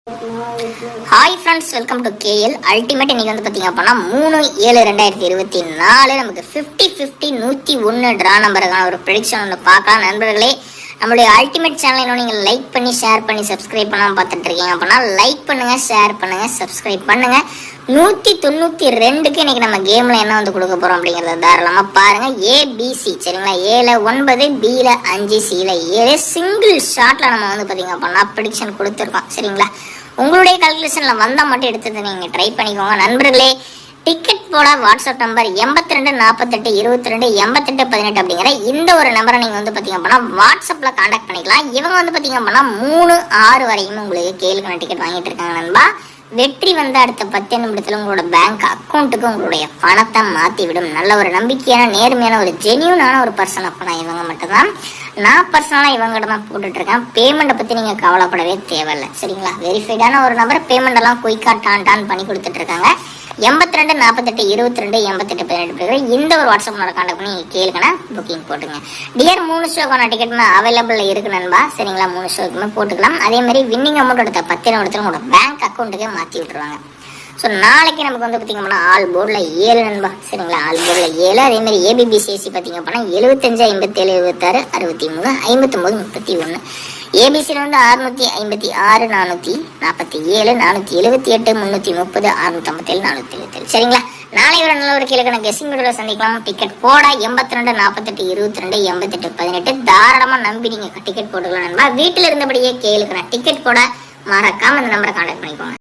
Hi friends, welcome to KL ultimate. இன்னைக்கு வந்து பார்த்தீங்க அப்படின்னா 3/7/2024 நமக்கு 50-50 101 ட்ரா நம்பருக்கான ஒரு ப்ரெடிக்ஷன் ஒன்று பார்க்கலாம். நண்பர்களே, நம்மளுடைய அல்டிமேட் சேனல் இன்னும் நீங்கள் லைக் பண்ணி ஷேர் பண்ணி சப்ஸ்கிரைப் பண்ணாமல் பார்த்துட்டு இருக்கீங்க அப்படின்னா லைக் பண்ணுங்கள், ஷேர் பண்ணுங்கள், சப்ஸ்கிரைப் பண்ணுங்கள். 192க்கு இன்னைக்கு நம்ம கேமில் என்ன வந்து கொடுக்க போகிறோம் அப்படிங்கிறத தாராளமாக பாருங்கள். ஏபிசி சரிங்களா, ஏல 9, பியில் 5, சியில் 7 சிங்கிள் ஷாட்டில் நம்ம வந்து பார்த்தீங்க அப்படின்னா ப்ரெடிக்ஷன் கொடுத்துருக்கோம். சரிங்களா, உங்களுடைய கால்குலேஷனில் வந்தால் மட்டும் எடுத்தது நீங்கள் ட்ரை பண்ணிக்கோங்க. நண்பர்களே, டிக்கெட் போட வாட்ஸ்அப் நம்பர் 82 48 22 88 18 அப்படிங்கிற இந்த ஒரு நம்பரை நீங்கள் வந்து பார்த்தீங்க அப்படின்னா வாட்ஸ்அப்பில் காண்டாக்ட் பண்ணிக்கலாம். இவங்க வந்து பார்த்தீங்க அப்படின்னா 3-6 வரையும் உங்களுக்கு கேளுக்கான டிக்கெட் வாங்கிட்டு இருக்காங்க நண்பா. வெற்றி வந்து அடுத்த 10 நிமிடத்தில் உங்களோட பேங்க் அக்கௌண்ட்டுக்கு உங்களுடைய பணத்தை மாற்றி விடும். நல்ல ஒரு நம்பிக்கையான நேர்மையான ஒரு ஜெனியூனான ஒரு பர்சன் அப்படின்னா இவங்க மட்டும்தான். நான் பர்சனலாக இவங்ககிட்ட தான் போட்டுட்ருக்கேன். பேமெண்ட்டை பற்றி நீங்கள் கவலைப்படவே தேவையில்லை. சரிங்களா, வெரிஃபைடான ஒரு நம்பர். பேமெண்ட் எல்லாம் குயிக்காக டான் பண்ணி கொடுத்துட்ருக்காங்க. 82 48 22 88 18 இந்த ஒரு வாட்ஸ்அப் நம்பரை காண்டாக்ட் பண்ணி கேளுங்கண்ணா, புக்கிங் போட்டுங்க. டியர் 3 ஷோக்கான டிக்கெட்மே அவைலபிள் இருக்கு நண்பா. சரிங்களா, 3 ஷோக்குமே போட்டுக்கலாம். அதே மாதிரி வின்னிங் அமௌண்ட் எடுத்த 10 நிமிடத்தில் உங்களோட பேங்க் அக்கௌண்ட்டுக்கே மாற்றி விட்டுருவாங்க. ஸோ நாளைக்கு நமக்கு வந்து பார்த்திங்க அப்படின்னா ஆல் போர்டில் 7 நண்பா. சரிங்களா, ஆல் போர்டில் 7. அதேமாதிரி ஏபிபிசிஎஸ்சி பார்த்திங்க அப்படின்னா 75 57 76 63 59 31. ஏபிசியில் வந்து 656 447 478 330 657 477. சரிங்களா, நாளை ஒரு நல்ல ஒரு கீழே கெஸ்ஸிங் வீடியோவில் சந்திக்கலாம். டிக்கெட் போட 82 48 22 88 18 தாராளமாக நம்பி நீங்கள் டிக்கெட் போட்டுக்கலாம் நண்பா. வீட்டில் இருந்தபடியே கேளுக்கிறேன். டிக்கெட் போட மறக்காம இந்த நம்பரை கான்டாக்ட் பண்ணிக்கோங்க.